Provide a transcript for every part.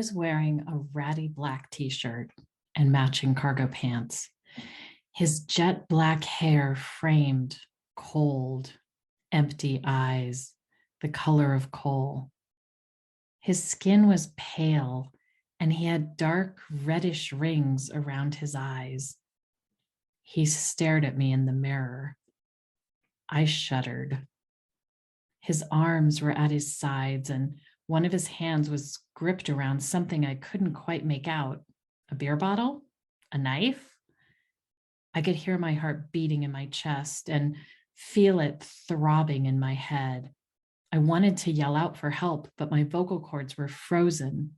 was wearing a ratty black t-shirt and matching cargo pants. His jet black hair framed cold, empty eyes, the color of coal. His skin was pale, and he had dark reddish rings around his eyes. He stared at me in the mirror. I shuddered. His arms were at his sides, and one of his hands was gripped around something I couldn't quite make out. A beer bottle? A knife? I could hear my heart beating in my chest and feel it throbbing in my head. I wanted to yell out for help, but my vocal cords were frozen.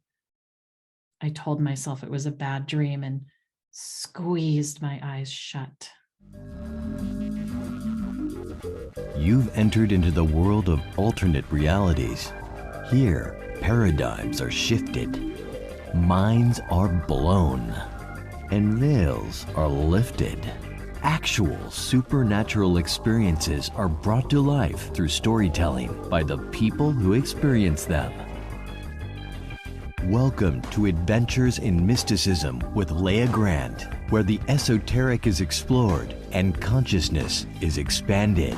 I told myself it was a bad dream and squeezed my eyes shut. You've entered into the world of alternate realities. Here, paradigms are shifted, minds are blown, and veils are lifted. Actual supernatural experiences are brought to life through storytelling by the people who experience them. Welcome to Adventures in Mysticism with Leah Grant, where the esoteric is explored and consciousness is expanded.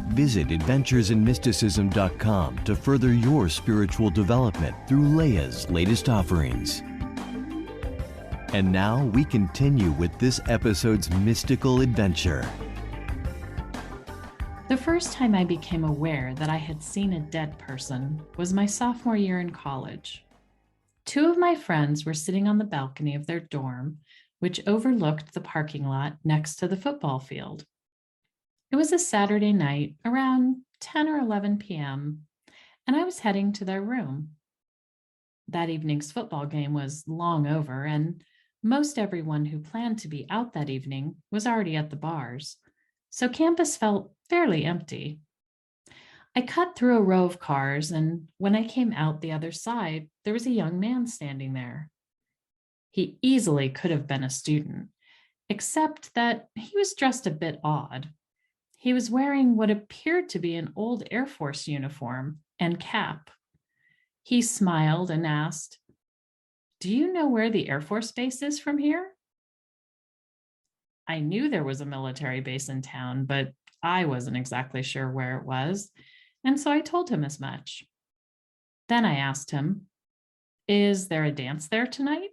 Visit adventuresinmysticism.com to further your spiritual development through Leah's latest offerings. And now we continue with this episode's mystical adventure. The first time I became aware that I had seen a dead person was my sophomore year in college. Two of my friends were sitting on the balcony of their dorm, which overlooked the parking lot next to the football field. It was a Saturday night around 10 or 11 p.m., and I was heading to their room. That evening's football game was long over, and most everyone who planned to be out that evening was already at the bars, so campus felt fairly empty. I cut through a row of cars, and when I came out the other side, there was a young man standing there. He easily could have been a student, except that he was dressed a bit odd. He was wearing what appeared to be an old Air Force uniform and cap. He smiled and asked, "Do you know where the Air Force base is from here?" I knew there was a military base in town, but I wasn't exactly sure where it was, and so I told him as much. Then I asked him, "Is there a dance there tonight?"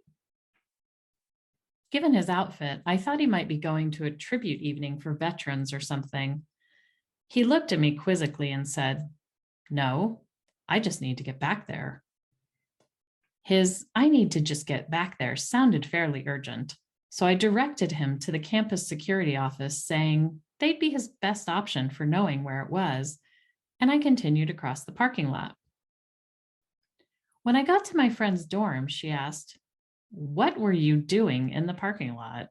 Given his outfit, I thought he might be going to a tribute evening for veterans or something. He looked at me quizzically and said, "No, I just need to get back there." His "I need to just get back there" sounded fairly urgent, so I directed him to the campus security office, saying they'd be his best option for knowing where it was, and I continued across the parking lot. When I got to my friend's dorm, she asked, "What were you doing in the parking lot?"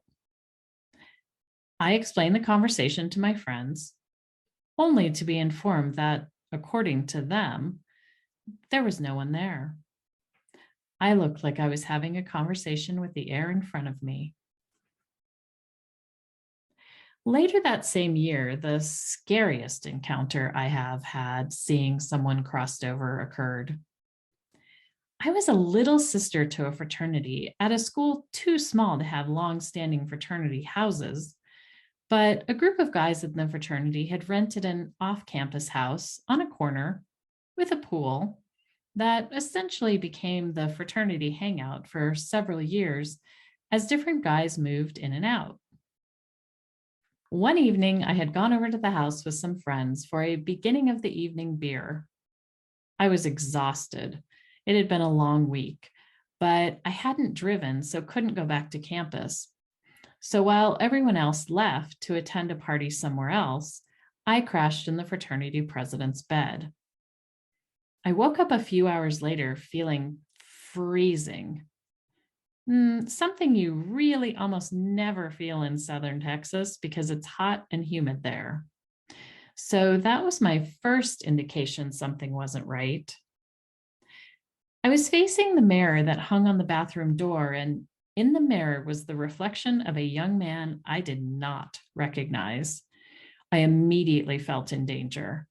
I explained the conversation to my friends, only to be informed that, according to them, there was no one there. I looked like I was having a conversation with the air in front of me. Later that same year, the scariest encounter I have had seeing someone crossed over occurred. I was a little sister to a fraternity at a school too small to have long-standing fraternity houses, but a group of guys in the fraternity had rented an off-campus house on a corner with a pool that essentially became the fraternity hangout for several years as different guys moved in and out. One evening, I had gone over to the house with some friends for a beginning of the evening beer. I was exhausted. It had been a long week, but I hadn't driven, so couldn't go back to campus. So while everyone else left to attend a party somewhere else, I crashed in the fraternity president's bed. I woke up a few hours later feeling freezing. Something you really almost never feel in Southern Texas because it's hot and humid there. So that was my first indication something wasn't right. I was facing the mirror that hung on the bathroom door, and in the mirror was the reflection of a young man I did not recognize. I immediately felt in danger.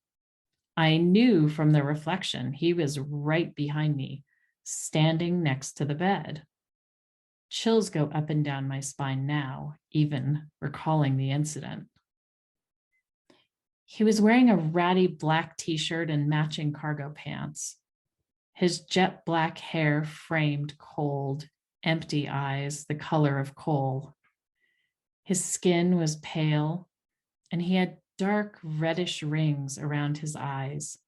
I knew from the reflection he was right behind me, standing next to the bed. Chills go up and down my spine now, even recalling the incident. He was wearing a ratty black t-shirt and matching cargo pants. His jet black hair framed cold, empty eyes, the color of coal. His skin was pale, and he had dark reddish rings around his eyes.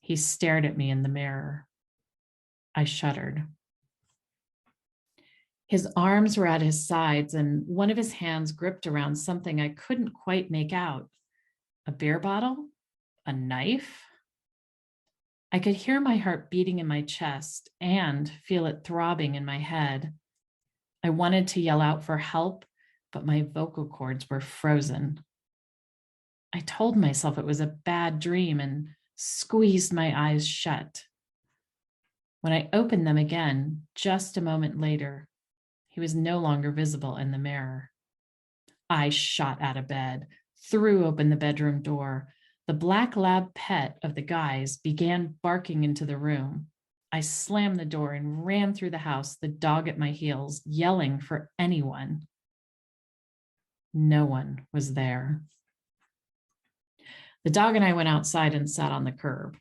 He stared at me in the mirror. I shuddered. His arms were at his sides, and one of his hands gripped around something I couldn't quite make out. A beer bottle? A knife? I could hear my heart beating in my chest and feel it throbbing in my head. I wanted to yell out for help, but my vocal cords were frozen. I told myself it was a bad dream and squeezed my eyes shut. When I opened them again, just a moment later, he was no longer visible in the mirror. I shot out of bed, threw open the bedroom door. The black lab pet of the guys began barking into the room. I slammed the door and ran through the house, the dog at my heels, yelling for anyone. No one was there. The dog and I went outside and sat on the curb.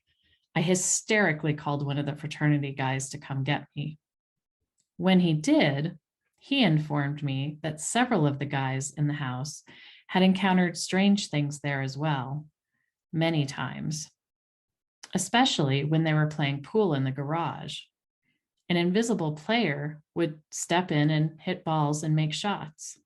I hysterically called one of the fraternity guys to come get me. When he did, he informed me that several of the guys in the house had encountered strange things there as well, many times, especially when they were playing pool in the garage. An invisible player would step in and hit balls and make shots.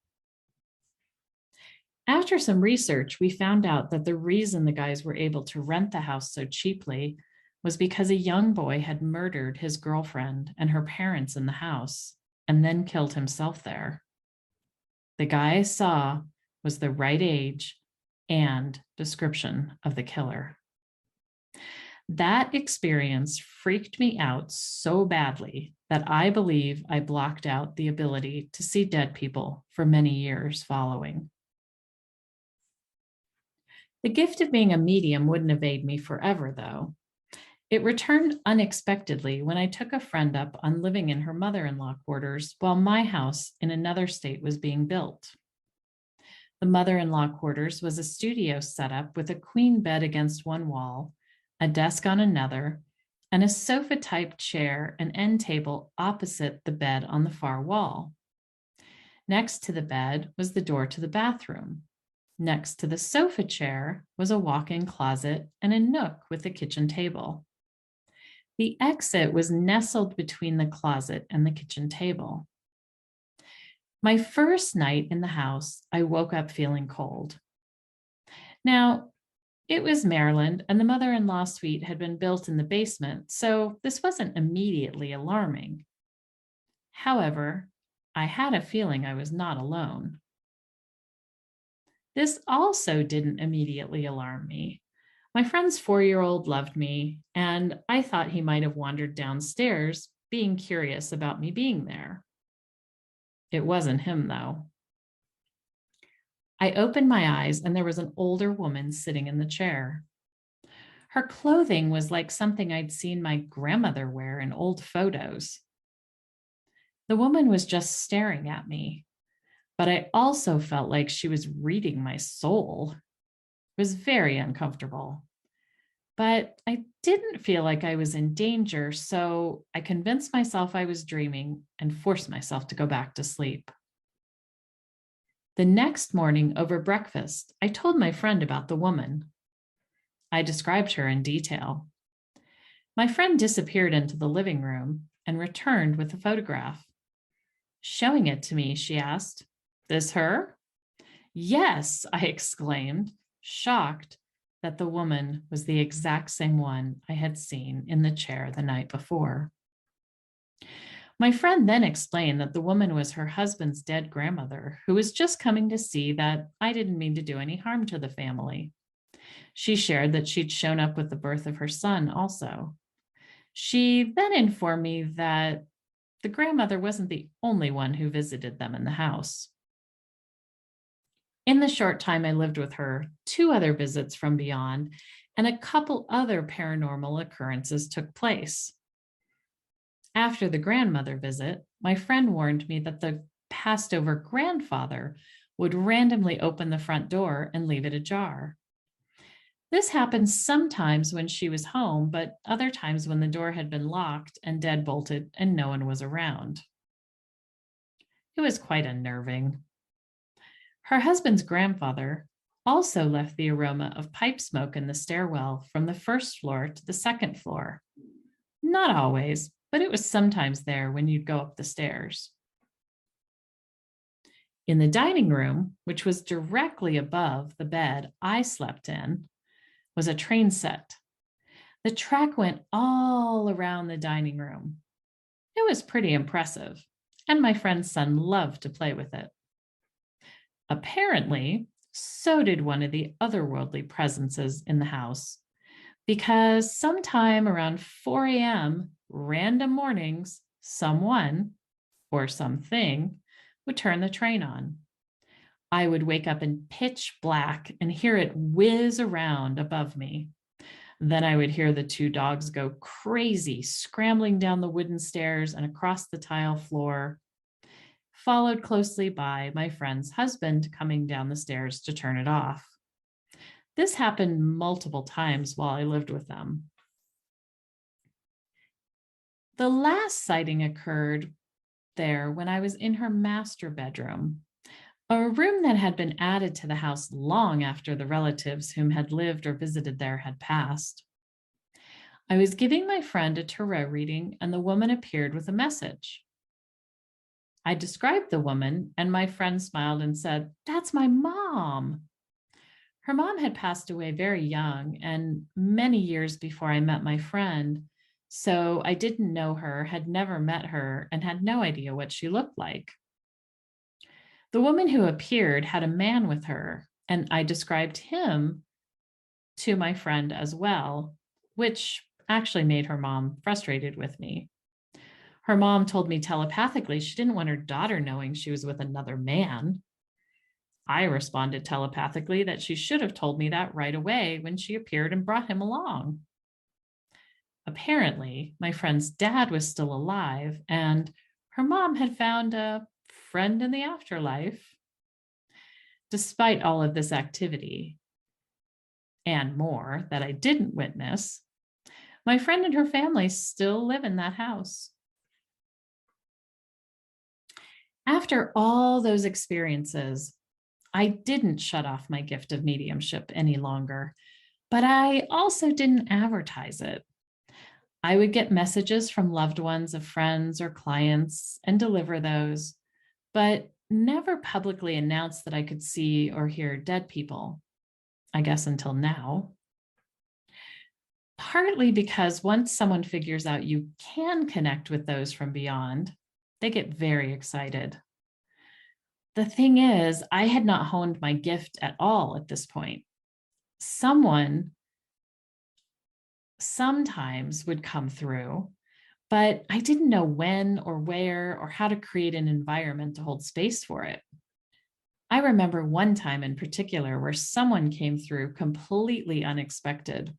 After some research, we found out that the reason the guys were able to rent the house so cheaply was because a young boy had murdered his girlfriend and her parents in the house and then killed himself there. The guy I saw was the right age and description of the killer. That experience freaked me out so badly that I believe I blocked out the ability to see dead people for many years following. The gift of being a medium wouldn't evade me forever, though. It returned unexpectedly when I took a friend up on living in her mother-in-law quarters while my house in another state was being built. The mother-in-law quarters was a studio setup with a queen bed against one wall, a desk on another, and a sofa-type chair and end table opposite the bed on the far wall. Next to the bed was the door to the bathroom. Next to the sofa chair was a walk-in closet and a nook with a kitchen table. The exit was nestled between the closet and the kitchen table. My first night in the house, I woke up feeling cold. Now, it was Maryland, and the mother-in-law suite had been built in the basement, so this wasn't immediately alarming. However, I had a feeling I was not alone. This also didn't immediately alarm me. My friend's 4-year-old loved me, and I thought he might have wandered downstairs, being curious about me being there. It wasn't him, though. I opened my eyes, and there was an older woman sitting in the chair. Her clothing was like something I'd seen my grandmother wear in old photos. The woman was just staring at me, but I also felt like she was reading my soul. It was very uncomfortable, but I didn't feel like I was in danger, so I convinced myself I was dreaming and forced myself to go back to sleep. The next morning over breakfast, I told my friend about the woman. I described her in detail. My friend disappeared into the living room and returned with a photograph. Showing it to me, she asked, "This her?" "Yes," I exclaimed, shocked that the woman was the exact same one I had seen in the chair the night before. My friend then explained that the woman was her husband's dead grandmother, who was just coming to see that I didn't mean to do any harm to the family. She shared that she'd shown up with the birth of her son also. She then informed me that the grandmother wasn't the only one who visited them in the house. In the short time I lived with her, 2 other visits from beyond and a couple other paranormal occurrences took place. After the grandmother visit, my friend warned me that the passed over grandfather would randomly open the front door and leave it ajar. This happened sometimes when she was home, but other times when the door had been locked and deadbolted and no one was around. It was quite unnerving. Her husband's grandfather also left the aroma of pipe smoke in the stairwell from the first floor to the second floor. Not always, but it was sometimes there when you'd go up the stairs. In the dining room, which was directly above the bed I slept in, was a train set. The track went all around the dining room. It was pretty impressive, and my friend's son loved to play with it. Apparently, so did one of the otherworldly presences in the house, because sometime around 4 a.m., random mornings, someone or something would turn the train on. I would wake up in pitch black and hear it whiz around above me. Then I would hear the two dogs go crazy, scrambling down the wooden stairs and across the tile floor, followed closely by my friend's husband coming down the stairs to turn it off. This happened multiple times while I lived with them. The last sighting occurred there when I was in her master bedroom, a room that had been added to the house long after the relatives whom had lived or visited there had passed. I was giving my friend a tarot reading, and the woman appeared with a message. I described the woman, and my friend smiled and said, "That's my mom." Her mom had passed away very young and many years before I met my friend, so I didn't know her, had never met her, and had no idea what she looked like. The woman who appeared had a man with her, and I described him to my friend as well, which actually made her mom frustrated with me. Her mom told me telepathically she didn't want her daughter knowing she was with another man. I responded telepathically that she should have told me that right away when she appeared and brought him along. Apparently, my friend's dad was still alive, and her mom had found a friend in the afterlife. Despite all of this activity and more that I didn't witness, my friend and her family still live in that house. After all those experiences, I didn't shut off my gift of mediumship any longer, but I also didn't advertise it. I would get messages from loved ones of friends or clients and deliver those, but never publicly announce that I could see or hear dead people, I guess until now. Partly because once someone figures out you can connect with those from beyond, they get very excited. The thing is, I had not honed my gift at all at this point. Someone sometimes would come through, but I didn't know when or where or how to create an environment to hold space for it. I remember one time in particular where someone came through completely unexpected.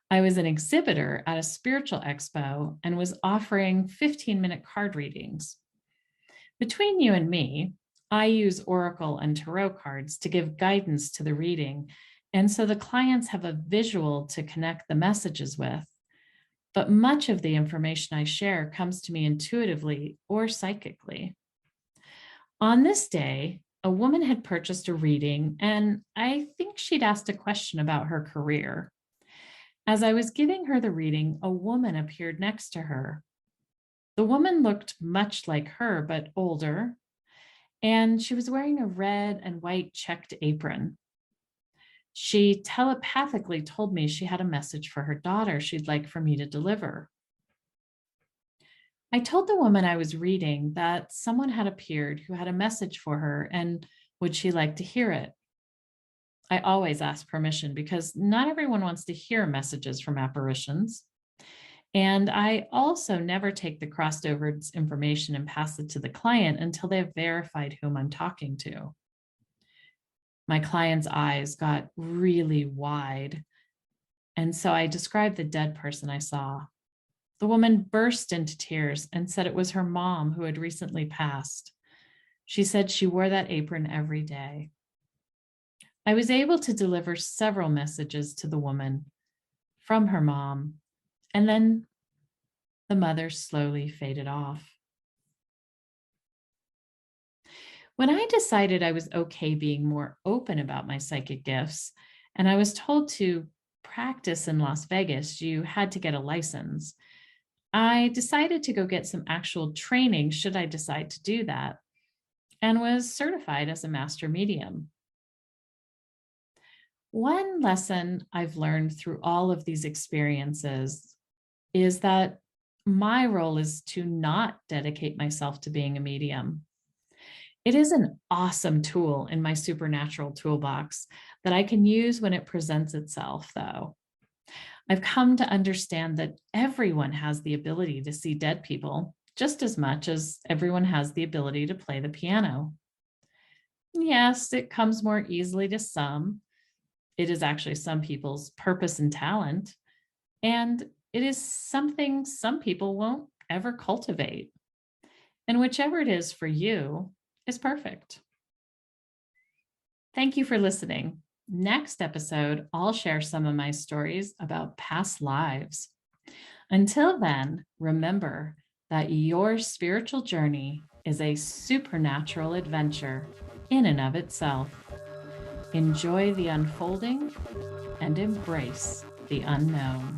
I was an exhibitor at a spiritual expo and was offering 15-minute card readings. Between you and me, I use oracle and tarot cards to give guidance to the reading, and so the clients have a visual to connect the messages with. But much of the information I share comes to me intuitively or psychically. On this day, a woman had purchased a reading, and I think she'd asked a question about her career. As I was giving her the reading, a woman appeared next to her. The woman looked much like her, but older, and she was wearing a red and white checked apron. She telepathically told me she had a message for her daughter she'd like for me to deliver. I told the woman I was reading that someone had appeared who had a message for her, and would she like to hear it? I always ask permission because not everyone wants to hear messages from apparitions. And I also never take the crossed over information and pass it to the client until they've verified whom I'm talking to. My client's eyes got really wide, and so I described the dead person I saw. The woman burst into tears and said it was her mom who had recently passed. She said she wore that apron every day. I was able to deliver several messages to the woman from her mom, and then the mother slowly faded off. When I decided I was okay being more open about my psychic gifts, and I was told to practice in Las Vegas, you had to get a license. I decided to go get some actual training should I decide to do that, and was certified as a master medium. One lesson I've learned through all of these experiences is that my role is to not dedicate myself to being a medium. It is an awesome tool in my supernatural toolbox that I can use when it presents itself, though. I've come to understand that everyone has the ability to see dead people just as much as everyone has the ability to play the piano. Yes, it comes more easily to some. It is actually some people's purpose and talent, and it is something some people won't ever cultivate. And whichever it is for you is perfect. Thank you for listening. Next episode, I'll share some of my stories about past lives. Until then, remember that your spiritual journey is a supernatural adventure in and of itself. Enjoy the unfolding and embrace the unknown.